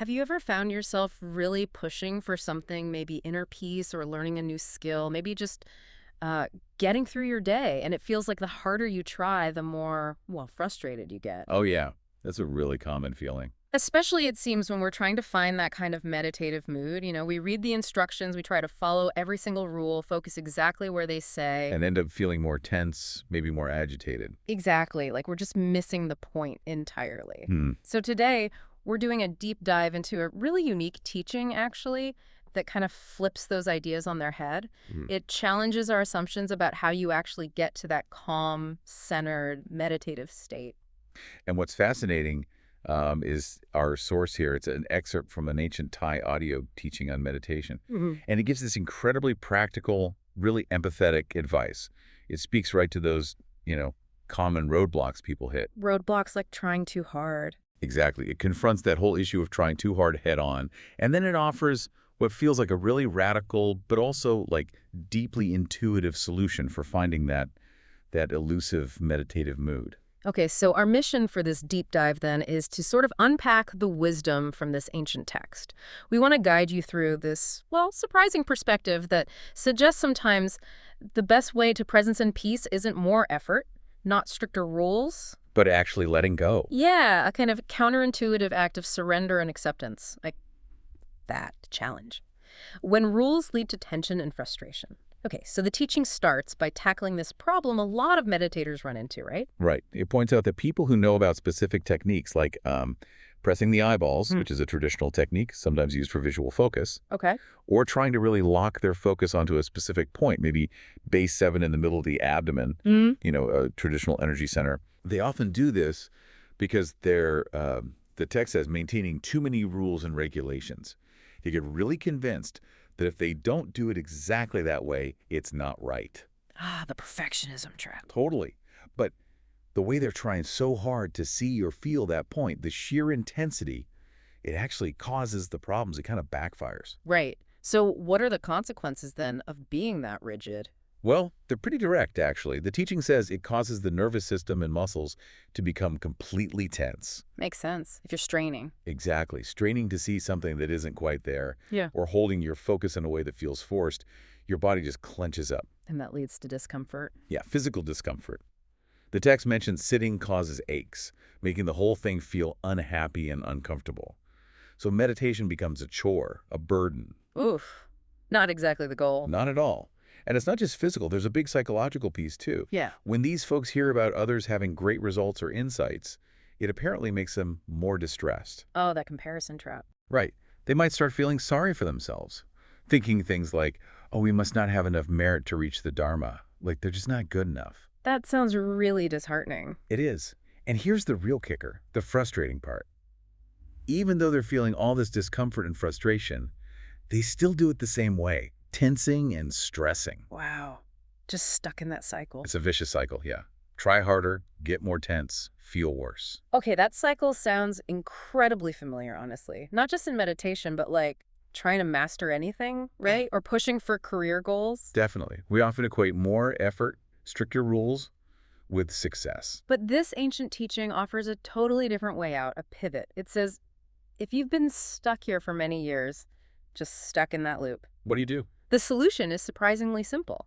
Have you ever found yourself really pushing for something, maybe inner peace or learning a new skill, maybe just uh, getting through your day, and it feels like the harder you try, the more, well, frustrated you get? Oh, yeah. That's a really common feeling. Especially, it seems, when we're trying to find that kind of meditative mood. We read the instructions, we try to follow every single rule, focus exactly where they say. And end up feeling more tense, maybe more agitated. Exactly, like we're just missing the point entirely. Hmm. So today, we're doing a deep dive into a really unique teaching, actually, that kind of flips those ideas on their head. Hmm. It challenges our assumptions about how you actually get to that calm, centered, meditative state. And what's fascinating is our source here. It's an excerpt from an ancient Thai audio teaching on meditation. Mhm. And it gives this incredibly practical, really empathetic advice. It speaks right to those, common roadblocks people hit. Roadblocks like trying too hard. Exactly. It confronts that whole issue of trying too hard head on. And then it offers what feels like a really radical, but also like deeply intuitive solution for finding that elusive meditative mood. Okay, so our mission for this deep dive then is to sort of unpack the wisdom from this ancient text. We want to guide you through this, well, surprising perspective that suggests sometimes the best way to presence and peace isn't more effort, not stricter rules. But actually letting go. Yeah, a kind of counterintuitive act of surrender and acceptance, like that challenge. When rules lead to tension and frustration. Okay, so the teaching starts by tackling this problem a lot of meditators run into, right? Right. It points out that people who know about specific techniques like pressing the eyeballs, Hmm. which is a traditional technique sometimes used for visual focus, Okay. or trying to really lock their focus onto a specific point, maybe base 7 in the middle of the abdomen, Mm. a traditional energy center. They often do this because the text says maintaining too many rules and regulations. They get really convinced that if they don't do it exactly that way, it's not right. Ah, the perfectionism trap. Totally. But the way they're trying so hard to see or feel that point, the sheer intensity, it actually causes the problems. It kind of backfires. Right. So what are the consequences then of being that rigid? Well, they're pretty direct, actually. The teaching says it causes the nervous system and muscles to become completely tense. Makes sense if you're straining. Exactly. Straining to see something that isn't quite there, Yeah. or holding your focus in a way that feels forced, your body just clenches up. And that leads to discomfort. Yeah, physical discomfort. The text mentions sitting causes aches, making the whole thing feel unhappy and uncomfortable. So meditation becomes a chore, a burden. Oof. Not exactly the goal. Not at all. And it's not just physical. There's a big psychological piece, too. Yeah. When these folks hear about others having great results or insights, it apparently makes them more distressed. Oh, that comparison trap. Right. They might start feeling sorry for themselves, thinking things like, oh, we must not have enough merit to reach the Dharma. Like, they're just not good enough. That sounds really disheartening. It is. And here's the real kicker, the frustrating part. Even though they're feeling all this discomfort and frustration, they still do it the same way, tensing and stressing. Wow. Just stuck in that cycle. It's a vicious cycle, yeah. Try harder, get more tense, feel worse. Okay, that cycle sounds incredibly familiar, honestly. Not just in meditation, but like trying to master anything, right? Or pushing for career goals. Definitely. We often equate more effort, stricter rules, with success. But this ancient teaching offers a totally different way out, a pivot. It says, if you've been stuck here for many years, just stuck in that loop, What do you do? the solution is surprisingly simple.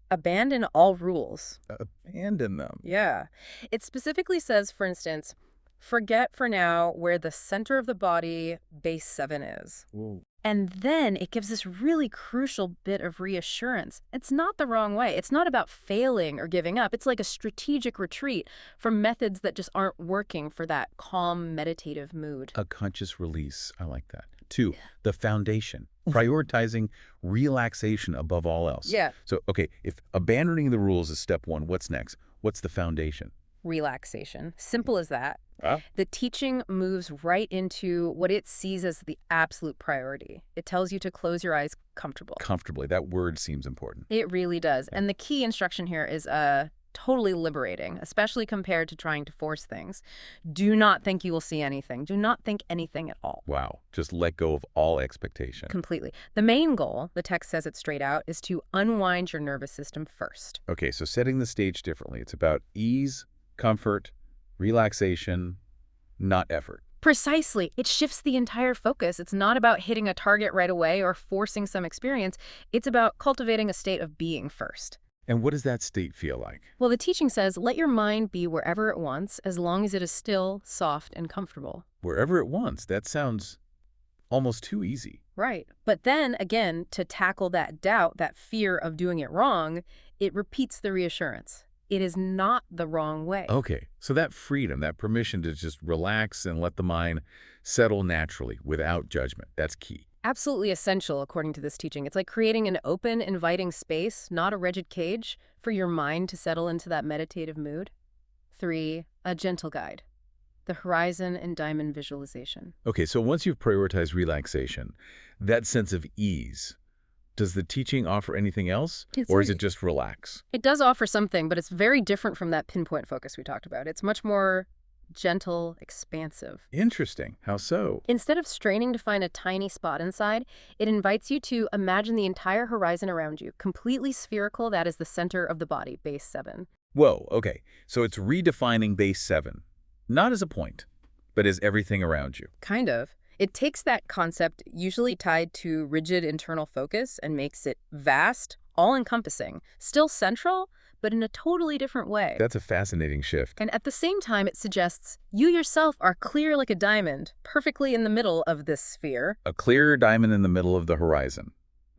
Abandon all rules. Abandon them. Yeah. It specifically says, for instance, forget for now where the center of the body, base 7, is. Ooh. And then it gives this really crucial bit of reassurance. It's not the wrong way. It's not about failing or giving up. It's like a strategic retreat from methods that just aren't working for that calm, meditative mood. A conscious release. I like that. 2, the foundation. Prioritizing relaxation above all else. Yeah. So, okay, if abandoning the rules is step 1, what's next? What's the foundation? Relaxation. Simple as that. Ah. The teaching moves right into what it sees as the absolute priority. It tells you to close your eyes comfortable. Comfortably. That word seems important. It really does. And the key instruction here is totally liberating, especially compared to trying to force things. Do not think you will see anything. Do not think anything at all. Wow. Just let go of all expectation. Completely. The main goal, the text says it straight out, is to unwind your nervous system first. Okay, so setting the stage differently. It's about ease, comfort, relaxation, not effort. Precisely. It shifts the entire focus. It's not about hitting a target right away or forcing some experience. It's about cultivating a state of being first. And what does that state feel like? Well, the teaching says, let your mind be wherever it wants, as long as it is still, soft, and comfortable. Wherever it wants. That sounds almost too easy. Right. But then, again, to tackle that doubt, that fear of doing it wrong, it repeats the reassurance. It is not the wrong way. Okay, so that freedom, that permission to just relax and let the mind settle naturally without judgment, that's key. Absolutely essential, according to this teaching. It's like creating an open, inviting space, not a rigid cage, for your mind to settle into that meditative mood. 3, a gentle guide. The horizon and diamond visualization. Okay, so once you've prioritized relaxation, that sense of ease, does the teaching offer anything else? Or is it just relax? It does offer something, but it's very different from that pinpoint focus we talked about. It's much more gentle, expansive. Interesting. How so? Instead of straining to find a tiny spot inside, it invites you to imagine the entire horizon around you, completely spherical. That is the center of the body, base 7. Whoa, okay. So it's redefining base 7, not as a point, but as everything around you. Kind of. It takes that concept, usually tied to rigid internal focus, and makes it vast, all-encompassing, still central, but in a totally different way. That's a fascinating shift. And at the same time, it suggests you yourself are clear like a diamond, perfectly in the middle of this sphere. A clear diamond in the middle of the horizon.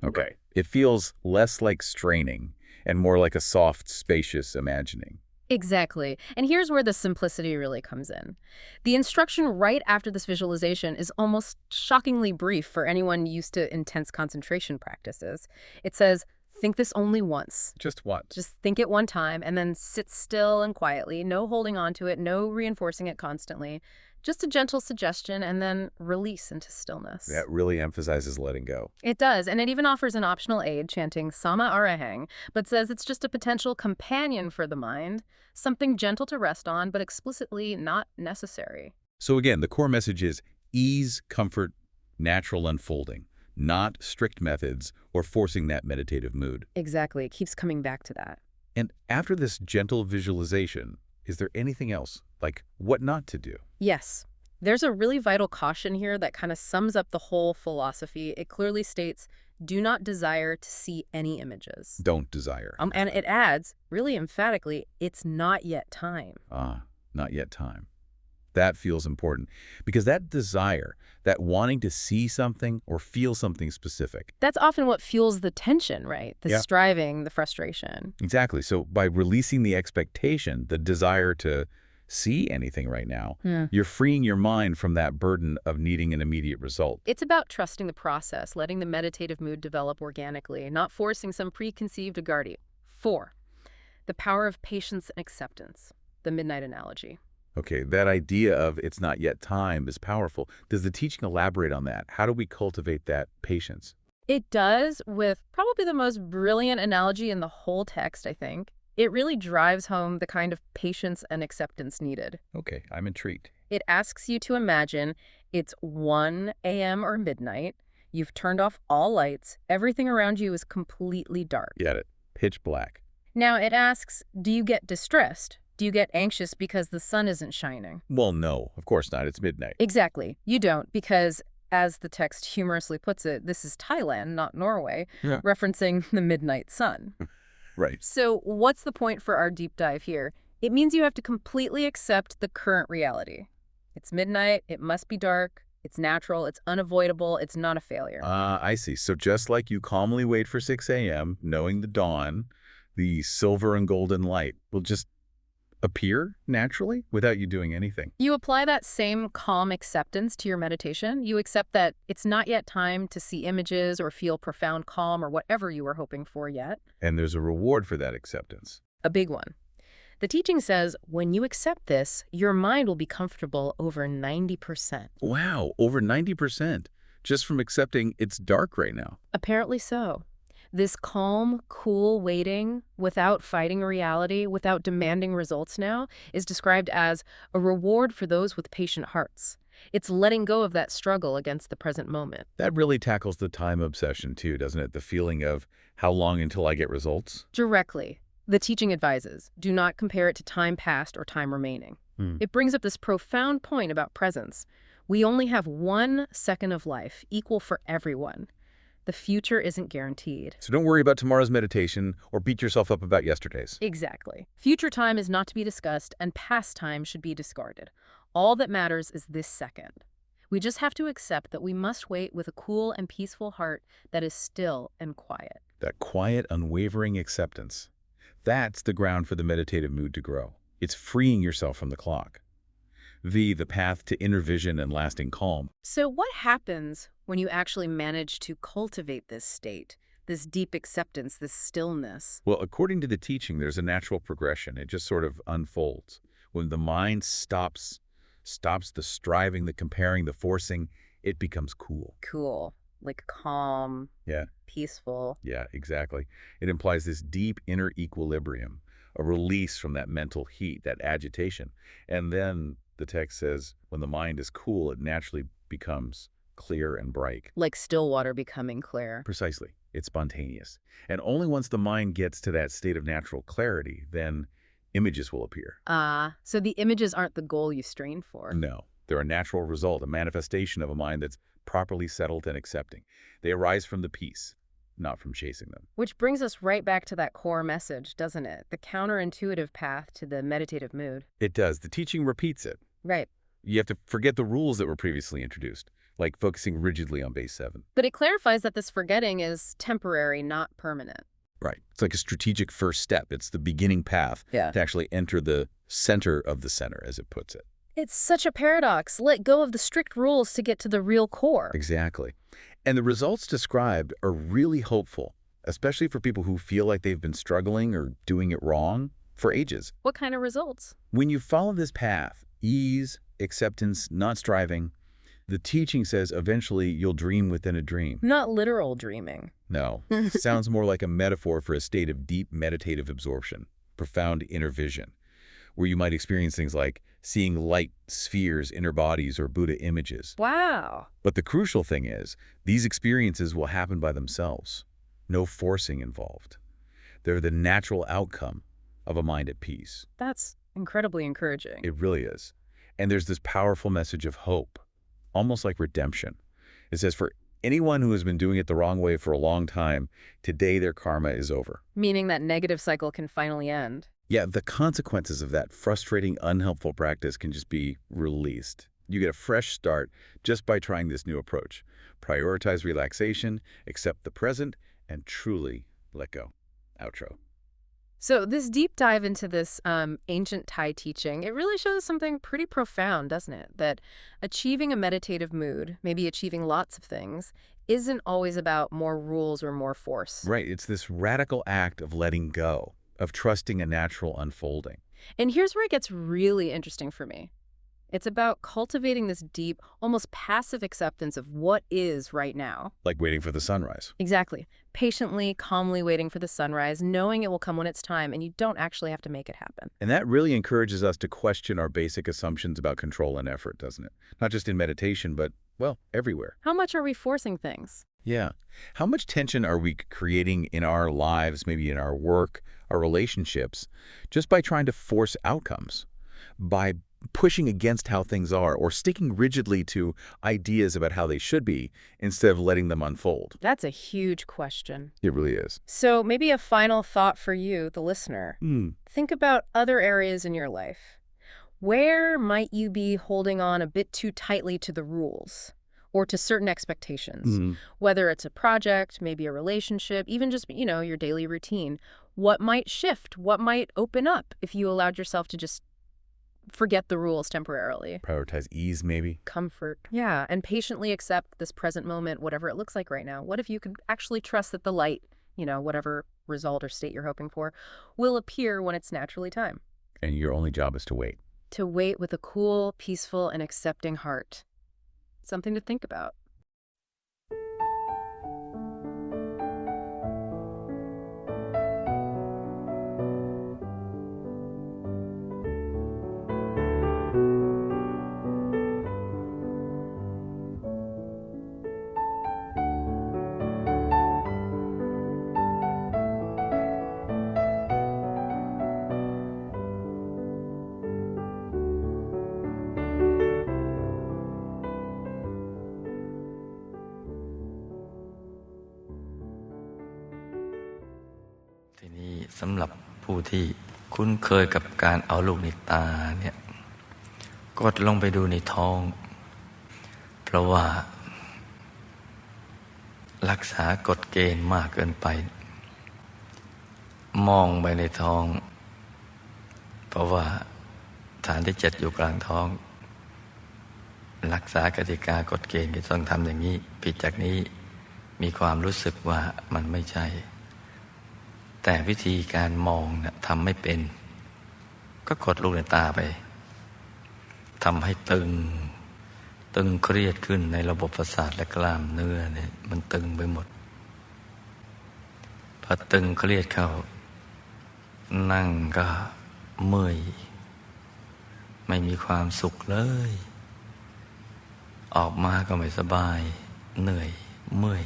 Okay. Right. It feels less like straining and more like a soft, spacious imagining. Exactly. And here's where the simplicity really comes in. The instruction right after this visualization is almost shockingly brief for anyone used to intense concentration practices. It says, think this only once. Just what? Just think it one time and then sit still and quietly, no holding on to it, no reinforcing it constantly. Just a gentle suggestion and then release into stillness. That really emphasizes letting go. It does, and it even offers an optional aid chanting Sama Arahang, but says it's just a potential companion for the mind, something gentle to rest on, but explicitly not necessary. So again, the core message is ease, comfort, natural unfolding, not strict methods or forcing that meditative mood. Exactly. It keeps coming back to that. And after this gentle visualization, is there anything else, like what not to do? Yes. There's a really vital caution here that kind of sums up the whole philosophy. It clearly states, do not desire to see any images. Don't desire. And it adds, really emphatically, it's not yet time. Not yet time. That feels important because that desire, that wanting to see something or feel something specific. That's often what fuels the tension, right? The striving, the frustration. Exactly. So by releasing the expectation, the desire to see anything right now, you're freeing your mind from that burden of needing an immediate result. It's about trusting the process, letting the meditative mood develop organically, not forcing some preconceived agardie. 4, the power of patience and acceptance, the midnight analogy. Okay, that idea of it's not yet time is powerful. Does the teaching elaborate on that? How do we cultivate that patience? It does, with probably the most brilliant analogy in the whole text, I think. It really drives home the kind of patience and acceptance needed. Okay, I'm intrigued. It asks you to imagine it's 1 a.m. or midnight, you've turned off all lights, everything around you is completely dark. Get it. Pitch black. Now it asks, do you get distressed? Do you get anxious because the sun isn't shining? Well, no, of course not. It's midnight. Exactly. You don't, because, as the text humorously puts it, this is Thailand, not Norway, referencing the midnight sun. Right. So what's the point for our deep dive here? It means you have to completely accept the current reality. It's midnight, it must be dark, it's natural, it's unavoidable, it's not a failure. I see. So just like you calmly wait for 6 a.m., knowing the dawn, the silver and golden light will just appear naturally without you doing anything. You apply that same calm acceptance to your meditation. You accept that it's not yet time to see images or feel profound calm or whatever you were hoping for yet. And there's a reward for that acceptance. A big one. The teaching says when you accept this, your mind will be comfortable over 90%. Wow, over 90%, just from accepting it's dark right now. Apparently so. This calm, cool waiting, without fighting reality, without demanding results now, is described as a reward for those with patient hearts. It's letting go of that struggle against the present moment. That really tackles the time obsession too, doesn't it? The feeling of how long until I get results? Directly. The teaching advises, do not compare it to time past or time remaining. It brings up this profound point about presence. We only have 1 second of life, equal for everyone. The future isn't guaranteed. So don't worry about tomorrow's meditation or beat yourself up about yesterday's. Exactly. Future time is not to be discussed, and past time should be discarded. All that matters is this second. We just have to accept that we must wait with a cool and peaceful heart that is still and quiet. That quiet, unwavering acceptance. That's the ground for the meditative mood to grow. It's freeing yourself from the clock. The path to inner vision and lasting calm. So what happens when you actually manage to cultivate this state, this deep acceptance, this stillness? Well, according to the teaching, there's a natural progression. It just sort of unfolds. When the mind stops the striving, the comparing, the forcing, it becomes cool. Cool. Like calm, Yeah, peaceful. yeah, exactly. It implies this deep inner equilibrium, a release from that mental heat, that agitation. And then the text says, when the mind is cool, it naturally becomes clear and bright. Like still water becoming clear. Precisely. It's spontaneous. And only once the mind gets to that state of natural clarity, then images will appear. So the images aren't the goal you strain for. No, they're a natural result, a manifestation of a mind that's properly settled and accepting. They arise from the peace, not from chasing them. Which brings us right back to that core message, doesn't it? The counterintuitive path to the meditative mood. It does. The teaching repeats it. Right. You have to forget the rules that were previously introduced, like focusing rigidly on base 7. But it clarifies that this forgetting is temporary, not permanent. Right. It's like a strategic first step. It's the beginning path Yeah. to actually enter the center of the center, as it puts it. It's such a paradox. Let go of the strict rules to get to the real core. Exactly. And the results described are really hopeful, especially for people who feel like they've been struggling or doing it wrong for ages. What kind of results? When you follow this path, ease, acceptance, not striving, the teaching says eventually you'll dream within a dream. Not literal dreaming. No, sounds more like a metaphor for a state of deep meditative absorption, profound inner vision, where you might experience things like seeing light, spheres, inner bodies, or Buddha images. Wow. But the crucial thing is, these experiences will happen by themselves. No forcing involved. They're the natural outcome of a mind at peace. That's incredibly encouraging. It really is. And there's this powerful message of hope, almost like redemption. It says, for anyone who has been doing it the wrong way for a long time, today their karma is over. Meaning that negative cycle can finally end. Yeah, the consequences of that frustrating, unhelpful practice can just be released. You get a fresh start just by trying this new approach. Prioritize relaxation, accept the present, and truly let go. Outro. So this deep dive into this ancient Thai teaching, it really shows something pretty profound, doesn't it? That achieving a meditative mood, maybe achieving lots of things, isn't always about more rules or more force. Right, it's this radical act of letting go, of trusting a natural unfolding. And here's where it gets really interesting for me. It's about cultivating this deep, almost passive acceptance of what is right now. Like waiting for the sunrise. Exactly. Patiently, calmly waiting for the sunrise, knowing it will come when it's time, and you don't actually have to make it happen. And that really encourages us to question our basic assumptions about control and effort, doesn't it? Not just in meditation, but, well, everywhere. How much are we forcing things? Yeah. How much tension are we creating in our lives, maybe in our work, our relationships, just by trying to force outcomes? By pushing against how things are or sticking rigidly to ideas about how they should be instead of letting them unfold? That's a huge question. It really is. So maybe a final thought for you, the listener. Think about other areas in your life. Where might you be holding on a bit too tightly to the rules or to certain expectations? Whether it's a project, maybe a relationship, even just, your daily routine. What might shift? What might open up if you allowed yourself to just forget the rules temporarily? Prioritize ease, maybe? Comfort. Yeah, and patiently accept this present moment, whatever it looks like right now. What if you could actually trust that the light, whatever result or state you're hoping for, will appear when it's naturally time? And your only job is to wait. To wait with a cool, peaceful, and accepting heart. Something to think about. สำหรับผู้ที่คุ้นเคยกับการเอาลูกในตาเนี่ยกดลงไปดูในท้อง เพราะว่ารักษากฎเกณฑ์มากเกินไปมองไปในท้อง เพราะว่าฐานที่7อยู่กลางท้องรักษากติกากฎเกณฑ์ที่ต้องทำอย่างนี้ผิดจากนี้มีความรู้สึกว่ามันไม่ใช่แต่วิธีการมองนะทำไม่เป็นก็กดลูกในตาไปทำให้ตึงเครียดขึ้นในระบบประสาทและกล้ามเนื้อเนี่ยมันตึงไปหมดพอตึงเครียดเข้านั่งก็เมื่อยไม่มีความสุขเลยออกมาก็ไม่สบายเหนื่อยเมื่อย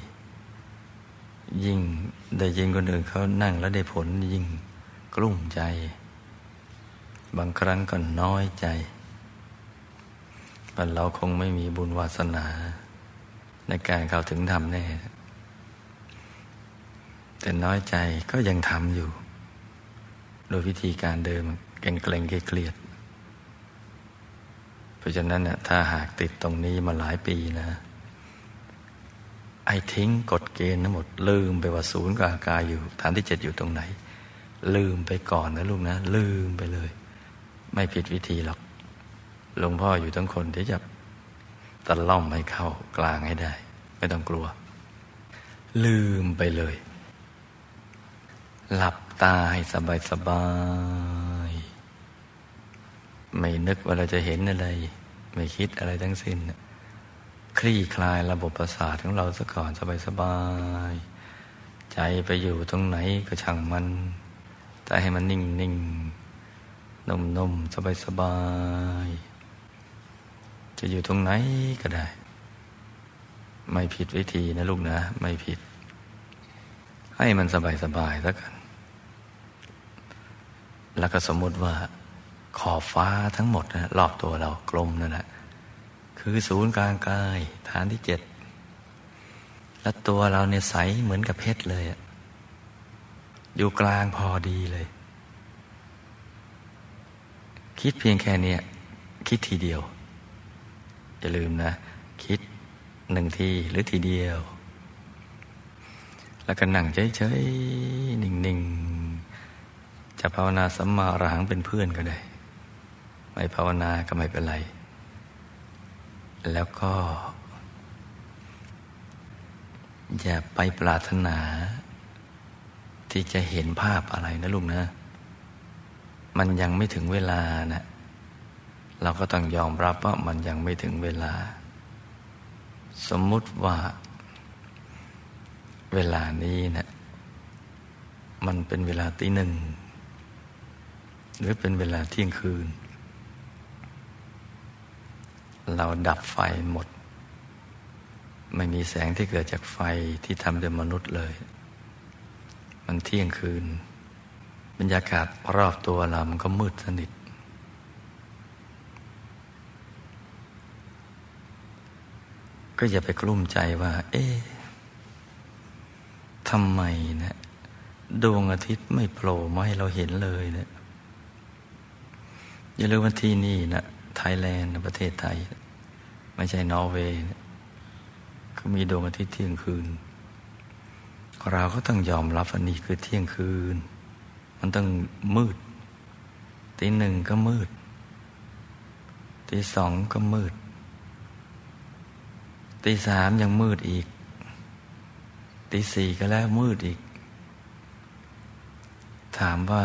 ยิ่งได้ยินคนอื่นเขานั่งแล้วได้ผลยิ่งกลุ้มใจบางครั้งก็น้อยใจว่าเราคงไม่มีบุญวาสนาในการเข้าถึงธรรมแน่แต่น้อยใจก็ยังทำอยู่โดยวิธีการเดิมเกร็งเครียดเพราะฉะนั้นเนี่ยถ้าหากติดตรงนี้มาหลายปีนะไอ้ทิ้งกฎเกณฑ์ทั้งหมดลืมไปว่าศูนย์กลางกายอยู่ฐานที่7อยู่ตรงไหนลืมไปก่อนนะลูกนะลืมไปเลยไม่ผิดวิธีหรอกหลวงพ่ออยู่ทั้งคนที่จะตะล่อมให้เข้ากลางให้ได้ไม่ต้องกลัวลืมไปเลยหลับตาให้สบายไม่นึกว่าเราจะเห็นอะไรไม่คิดอะไรทั้งสิ้นคลี่คลายระบบประสาทของเราซะก่อนสบายใจไปอยู่ตรงไหนก็ช่างมันใจให้มันนิ่งนุ่มสบายจะอยู่ตรงไหนก็ได้ไม่ผิดวิธีนะลูกนะไม่ผิดให้มันสบายแล้วกันแล้วก็สมมติว่าขอบฟ้าทั้งหมดนะรอบตัวเรากลมนั่นแหละคือศูนย์กลางกายฐานที่7และตัวเราเนี่ยใสเหมือนกับเพชรเลยอยู่กลางพอดีเลยคิดเพียงแค่นี้คิดทีเดียวอย่าลืมนะคิด1ทีหรือทีเดียวแล้วก็นั่งเฉยๆนิ่งๆจะภาวนาสัมมาอรหังเป็นเพื่อนก็ได้ไม่ภาวนาก็ไม่เป็นไรแล้วก็อย่าไปปรารถนาที่จะเห็นภาพอะไรนะลูกนะมันยังไม่ถึงเวลานะเราก็ต้องยอมรับว่ามันยังไม่ถึงเวลาสมมุติว่าเวลานี้นะมันเป็นเวลาตี 1หรือเป็นเวลาเที่ยงคืนเราดับไฟหมดไม่มีแสงที่เกิดจากไฟที่ทำโดยมนุษย์เลยมันเที่ยงคืนบรรยากาศรอบตัวเรามันก็มืดสนิทก็อย่าไปกลุ้มใจว่าทำไมนะดวงอาทิตย์ไม่โผล่มาให้เราเห็นเลยเนี่ยอย่าลืมว่าที่นี่นะไทยแลนด์ประเทศไทยไม่ใช่นอร์เวย์เขามีดวงอาทิตย์เที่ยงคืนเราก็ต้องยอมรับว่านี่คือเที่ยงคืนมันต้องมืดตี 1ก็มืดตี 2ก็มืดตี 3ยังมืดอีกตี 4ก็แล้วมืดอีกถามว่า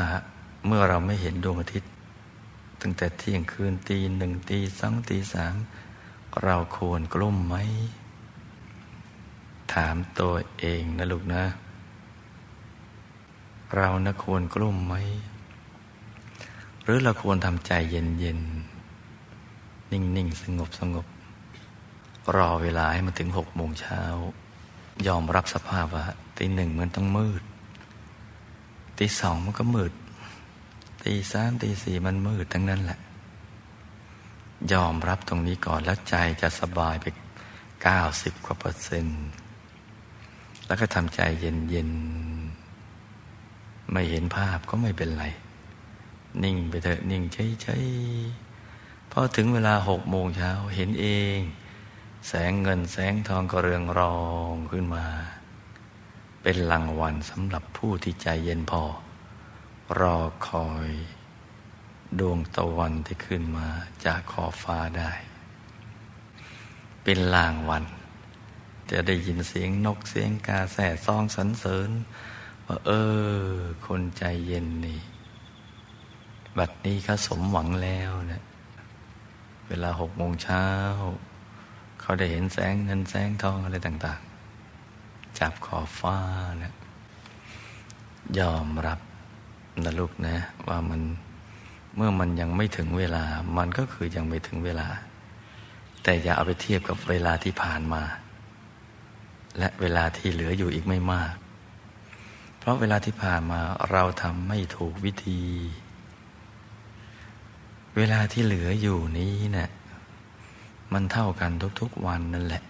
เมื่อเราไม่เห็นดวงอาทิตย์ตั้งแต่เที่ยงคืนตี 1ตี 2ตี 3เราควรกลุ้มไหมถามตัวเองนะลูกนะเรานะควรกลุ้มไหมหรือเราควรทำใจเย็นๆนิ่งๆสงบรอเวลาให้มันถึง6 โมงเช้ายอมรับสภาพว่าตี 1มันต้องมืดตี 2มันก็มืดตี 3ตี 4มันมืดทั้งนั้นแหละยอมรับตรงนี้ก่อนแล้วใจจะสบายไป90%กว่าแล้วก็ทำใจเย็น ไม่เห็นภาพก็ไม่เป็นไรนิ่งไปเถอะนิ่งเฉยๆพอถึงเวลา6 โมงเช้าเห็นเองแสงเงินแสงทองก็เรืองรองขึ้นมาเป็นรางวัลสำหรับผู้ที่ใจเย็นพอรอคอยดวงตะวันที่ขึ้นมาจากขอบฟ้าได้เป็นรางวัลจะได้ยินเสียงนกเสียงกาแส่ซองสรรเสริญว่าคนใจเย็นนี่บัดนี้เขาสมหวังแล้วนะเวลา6 โมงเช้าเขาได้เห็นแสงเงินแสงทองอะไรต่างๆจับขอบฟ้านะยอมรับนะลูกนะว่ามันเมื่อมันยังไม่ถึงเวลามันก็คือยังไม่ถึงเวลาแต่อย่าเอาไปเทียบกับเวลาที่ผ่านมาและเวลาที่เหลืออยู่อีกไม่มากเพราะเวลาที่ผ่านมาเราทำไม่ถูกวิธีเวลาที่เหลืออยู่นี้เนี่ยมันเท่ากันทุกๆวันนั่นแหละ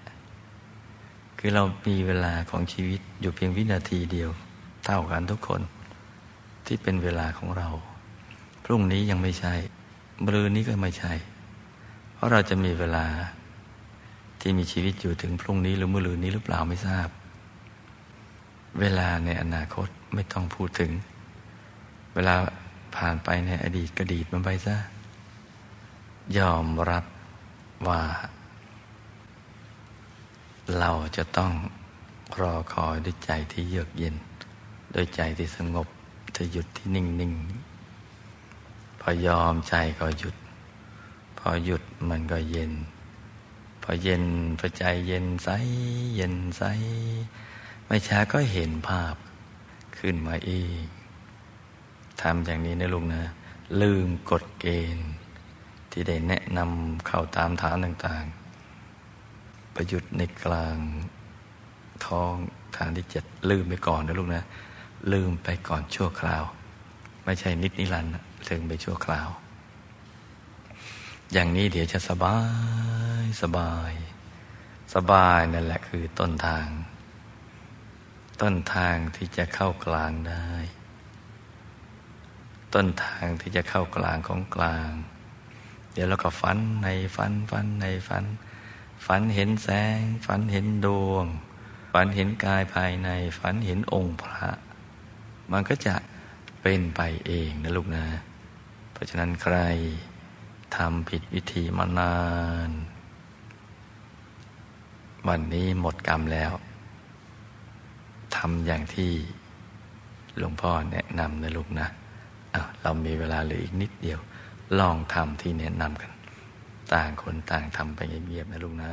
คือเรามีเวลาของชีวิตอยู่เพียงวินาทีเดียวเท่ากันทุกคนที่เป็นเวลาของเราพรุ่งนี้ยังไม่ใช่มะรืนนี้ก็ไม่ใช่เพราะเราจะมีเวลาที่มีชีวิตอยู่ถึงพรุ่งนี้หรือมะรืนนี้หรือเปล่าไม่ทราบเวลาในอนาคตไม่ต้องพูดถึงเวลาผ่านไปในอดีตก็ดีดมันไปซะยอมรับว่าเราจะต้องรอคอยด้วยใจที่เยือกเย็นโดยใจที่สงบจะหยุดที่นิ่งๆพอยอมใจก็หยุดพอหยุดมันก็เย็นพอเย็นพอใจเย็นใสเย็นใสไม่ช้าก็เห็นภาพขึ้นมาเองทำอย่างนี้นะลุงนะลืมกฎเกณฑ์ที่ได้แนะนำเข้าตามฐานต่างๆประยุทธ์ในกลางท้องฐานที่7ลืมไปก่อนนะลูกนะลืมไปก่อนชั่วคราวไม่ใช่นิรันดร์ลืมไปชั่วคราวอย่างนี้เดี๋ยวจะสบายนั่นแหละคือต้นทางที่จะเข้ากลางได้ต้นทางที่จะเข้ากลางของกลางเดี๋ยวเราก็ฝันในฝันเห็นแสงฝันเห็นดวงฝันเห็นกายภายในฝันเห็นองค์พระมันก็จะเป็นไปเองนะลูกนะเพราะฉะนั้นใครทำผิดวิธีมานานวันนี้หมดกรรมแล้วทำอย่างที่หลวงพ่อแนะนำนะลูกนะเรามีเวลาเหลืออีกนิดเดียวลองทำที่แนะนำกันต่างคนต่างทำไปเงียบๆนะลูกนะ